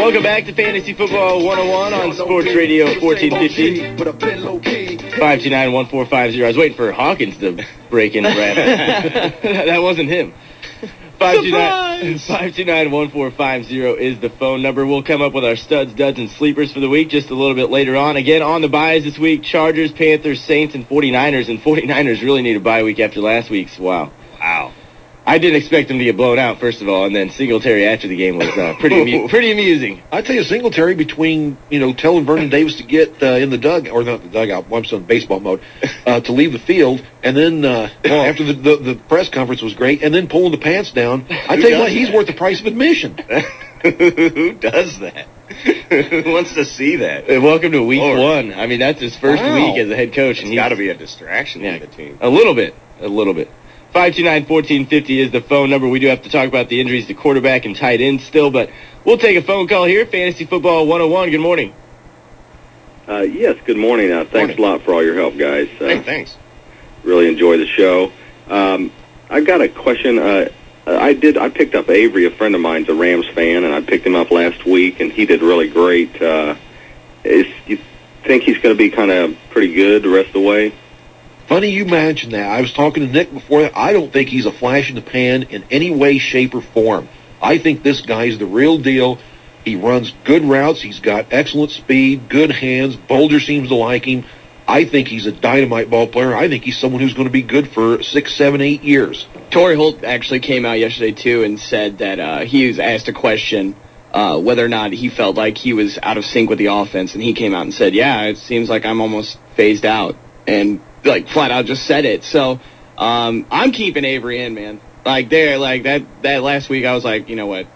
Welcome back to Fantasy Football 101 on Sports Radio 1450. 529-1450. I was waiting for Hawkins to break in rap. That wasn't him. 529-1450 is the phone number. We'll come up with our studs, duds, and sleepers for the week just a little bit later on. Again, on the buys this week, Chargers, Panthers, Saints, and 49ers. And 49ers really need a bye week after last week's. Wow. I didn't expect them to get blown out, first of all, and then Singletary after the game was pretty amusing. I tell you, Singletary between, telling Vernon Davis to get in the dugout, or not the dugout, I'm still in baseball mode, to leave the field, and then after the press conference was great, and then pulling the pants down, I tell you what, he's worth the price of admission. Who does that? Who wants to see that? Welcome to week one. I mean, that's his first week as a head coach. It's got to be a distraction for the team. A little bit. 529-1450 is the phone number. We do have to talk about the injuries to quarterback and tight end still, but we'll take a phone call here. Fantasy Football 101. Good morning. Yes, good morning. Thanks a lot for all your help, guys. Thanks. Really enjoy the show. I've got a question. I picked up Avery, a friend of mine's a Rams fan, and I picked him up last week, and he did really great. You think he's going to be kind of pretty good the rest of the way? Funny you mentioned that. I was talking to Nick before that. I don't think he's a flash in the pan in any way, shape, or form. I think this guy's the real deal. He runs good routes. He's got excellent speed, good hands. Bolger seems to like him. I think he's a dynamite ball player. I think he's someone who's going to be good for 6, 7, 8 years. Torrey Holt actually came out yesterday, too, and said that he was asked a question whether or not he felt like he was out of sync with the offense, and he came out and said, yeah, it seems like I'm almost phased out. And flat out just said it. So I'm keeping Avery in, man. That last week I was like, you know what,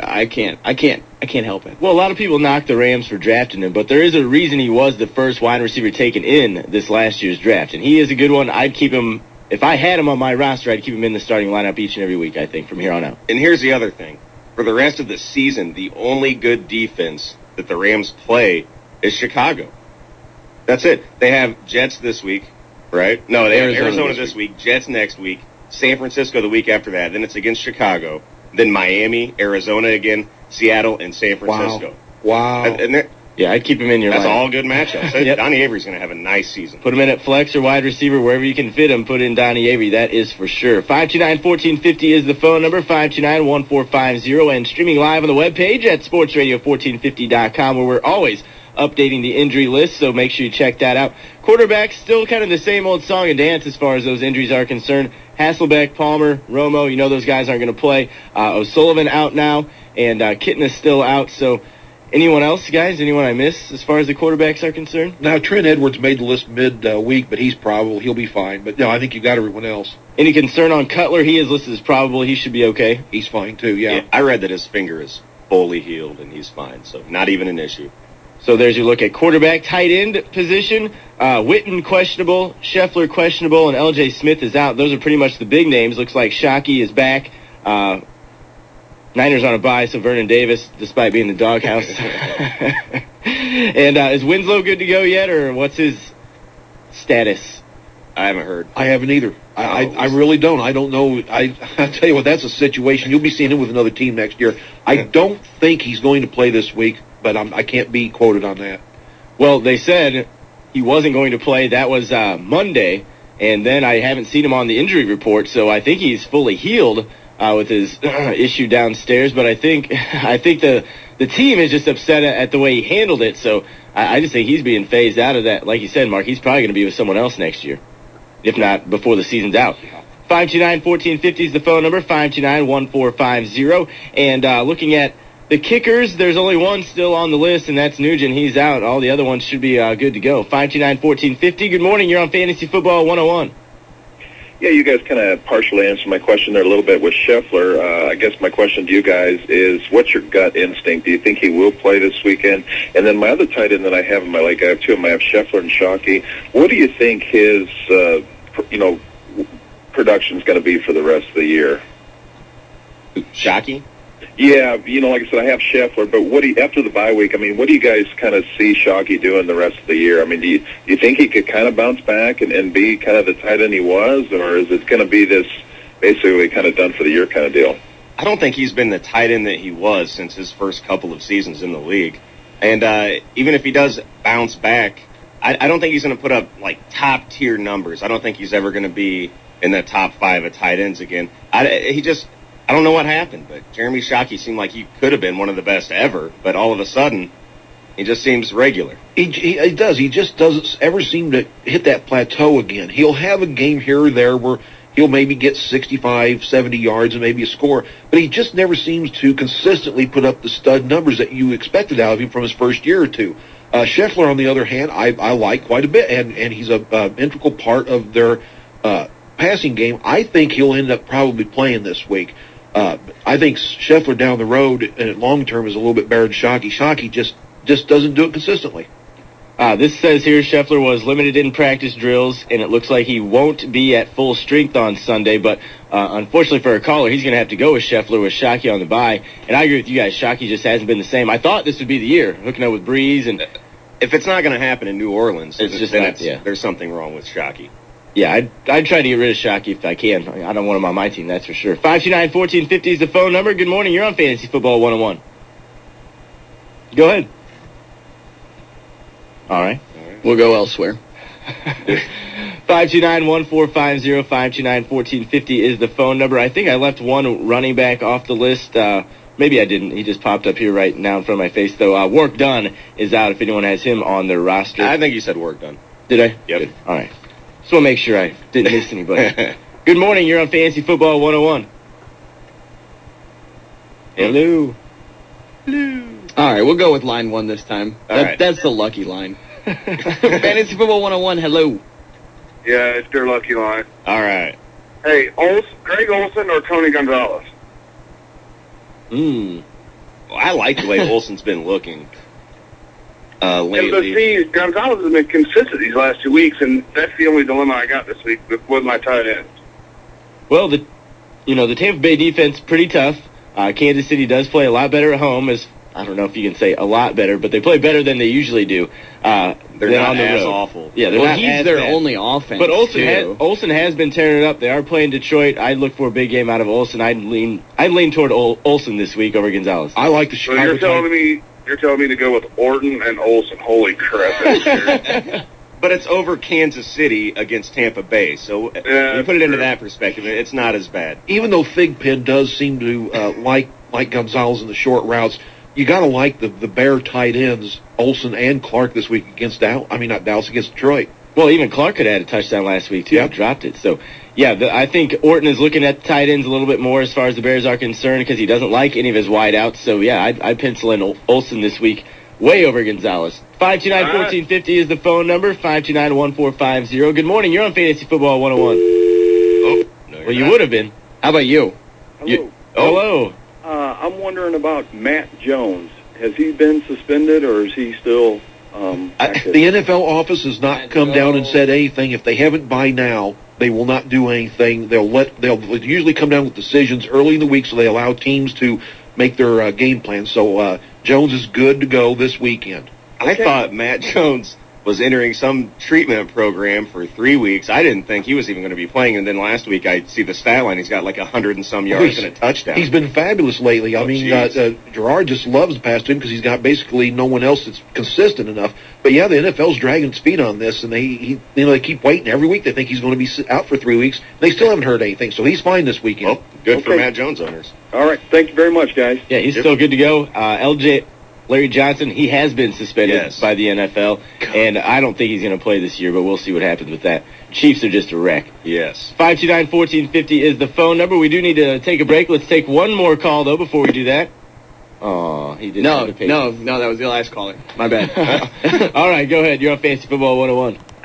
I can't help it. Well, a lot of people knock the Rams for drafting him, but there is a reason he was the first wide receiver taken in this last year's draft, and he is a good one. I'd keep him, if I had him on my roster, I'd keep him in the starting lineup each and every week, I think, from here on out. And here's the other thing. For the rest of the season, the only good defense that the Rams play is Chicago. That's it. They have Jets this week, right? No, they have Arizona this week, Jets next week, San Francisco the week after that. Then it's against Chicago. Then Miami, Arizona again, Seattle, and San Francisco. Wow. Yeah, I'd keep him in your That's lineup. all good matchups. Yep. Donnie Avery's going to have a nice season. Put him in at flex or wide receiver, wherever you can fit him, put in Donnie Avery. That is for sure. 529-1450 is the phone number, 529-1450, and streaming live on the webpage at sportsradio1450.com, where we're always updating the injury list, so make sure you check that out. Quarterback, still kind of the same old song and dance as far as those injuries are concerned. Hasselbeck, Palmer, Romo, those guys aren't going to play. O'Sullivan out now, and Kitten is still out. So anyone else, guys? Anyone I miss as far as the quarterbacks are concerned? Now, Trent Edwards made the list mid-week, but he'll be fine. But, no, I think you got everyone else. Any concern on Cutler? He is listed as probable. He should be okay. He's fine, too, yeah. I read that his finger is fully healed, and he's fine, so not even an issue. So there's your look at quarterback. Tight end position, Witten questionable, Scheffler questionable, and L.J. Smith is out. Those are pretty much the big names. Looks like Shockey is back. Niners on a bye, so Vernon Davis, despite being in the doghouse. And is Winslow good to go yet, or what's his status? I haven't heard. I haven't either. I really don't. I don't know. I tell you what, that's a situation. You'll be seeing him with another team next year. I don't think he's going to play this week, but I can't be quoted on that. Well, they said he wasn't going to play. That was Monday, and then I haven't seen him on the injury report, so I think he's fully healed with his issue downstairs. But I think the team is just upset at the way he handled it, so I just think he's being phased out of that. Like you said, Mark, he's probably going to be with someone else next year, if not before the season's out. 529-1450 is the phone number, 529-1450. And looking at the kickers, there's only one still on the list, and that's Nugent. He's out. All the other ones should be good to go. 529-1450. Good morning. You're on Fantasy Football 101. Yeah, you guys kind of partially answered my question there a little bit with Scheffler. I guess my question to you guys is, what's your gut instinct? Do you think he will play this weekend? And then my other tight end that I have in my league, I have two of them. I have Scheffler and Shockey. What do you think his, production is going to be for the rest of the year? Shockey? Yeah, like I said, I have Scheffler, but after the bye week, what do you guys kind of see Shockey doing the rest of the year? Do you think he could kind of bounce back and be kind of the tight end he was, or is it going to be this basically kind of done for the year kind of deal? I don't think he's been the tight end that he was since his first couple of seasons in the league. And even if he does bounce back, I don't think he's going to put up, like, top-tier numbers. I don't think he's ever going to be in the top 5 of tight ends again. I don't know what happened, but Jeremy Shockey seemed like he could have been one of the best ever, but all of a sudden, he just seems regular. He does. He just doesn't ever seem to hit that plateau again. He'll have a game here or there where he'll maybe get 65, 70 yards and maybe a score, but he just never seems to consistently put up the stud numbers that you expected out of him from his first year or two. Scheffler, on the other hand, I like quite a bit, and he's an integral part of their passing game. I think he'll end up probably playing this week. I think Scheffler down the road and long term is a little bit better than Shockey. Shockey just doesn't do it consistently. This says here Scheffler was limited in practice drills, and it looks like he won't be at full strength on Sunday. But unfortunately for our caller, he's going to have to go with Scheffler with Shockey on the bye. And I agree with you guys. Shockey just hasn't been the same. I thought this would be the year, hooking up with Breeze. And if it's not going to happen in New Orleans, it's just there's something wrong with Shockey. Yeah, I'd try to get rid of Shockey if I can. I don't want him on my team, that's for sure. 529-1450 is the phone number. Good morning. You're on Fantasy Football 101. Go ahead. All right. We'll go elsewhere. 529-1450, 529-1450 is the phone number. I think I left one running back off the list. Maybe I didn't. He just popped up here right now in front of my face, though. Work Done is out if anyone has him on their roster. I think you said Work Done. Did I? Yep. Good. All right. Just want to make sure I didn't miss anybody. Good morning. You're on Fantasy Football 101. Hello. Hello. All right, we'll go with line 1 this time. That's the lucky line. Fantasy Football 101, hello. Yeah, it's their lucky line. All right. Hey, Greg Olsen or Tony Gonzalez? Well, I like the way Olsen's been looking lately. But see, Gonzalez has been consistent these last 2 weeks, and that's the only dilemma I got this week with my tight ends. Well, the Tampa Bay defense pretty tough. Kansas City does play a lot better at home. I don't know if you can say a lot better, but they play better than they usually do. They're not on the as road. awful. Yeah, they're not he's as their bad. only offense. But Olsen has been tearing it up. They are playing Detroit. I'd look for a big game out of Olsen. I'd lean toward Olsen this week over Gonzalez. I like the So Chicago. you're telling me to go with Orton and Olsen. Holy crap! That's weird. But it's over Kansas City against Tampa Bay, so you put it into that perspective, it's not as bad. Even though Thigpen does seem to like Gonzalez in the short routes, you got to like the Bear tight ends, Olsen and Clark this week against against Detroit. Well, even Clark could have had a touchdown last week, too. Yep. He dropped it. So, yeah, I think Orton is looking at the tight ends a little bit more as far as the Bears are concerned because he doesn't like any of his wide outs. So, yeah, I'd pencil in Olsen this week way over Gonzalez. 529-1450 is the phone number, 529-1450. Good morning. You're on Fantasy Football 101. Oh, no, Well, you would have been. How about you? Hello. Hello. I'm wondering about Matt Jones. Has he been suspended, or is he still active? The NFL office has not come down and said anything. If they haven't by now, they will not do anything. They'll usually come down with decisions early in the week, so they allow teams to make their game plans. So Jones is good to go this weekend. I thought Matt Jones was entering some treatment program for 3 weeks. I didn't think he was even going to be playing. And then last week, I see the stat line. He's got like 100 and some yards and a touchdown. He's been fabulous lately. I mean, Gerard just loves the pass to him because he's got basically no one else that's consistent enough. But yeah, the NFL's dragging its feet on this, and they keep waiting every week. They think he's going to be out for 3 weeks. They still haven't heard anything, so he's fine this weekend. Well, good for Matt Jones owners. All right. Thank you very much, guys. Yeah, he's still good to go. Larry Johnson, he has been suspended by the NFL, and I don't think he's going to play this year, but we'll see what happens with that. Chiefs are just a wreck. Yes. 529-1450 is the phone number. We do need to take a break. Let's take one more call, though, before we do that. Oh, he didn't. No, that was the last caller. My bad. All right, go ahead. You're on Fantasy Football 101.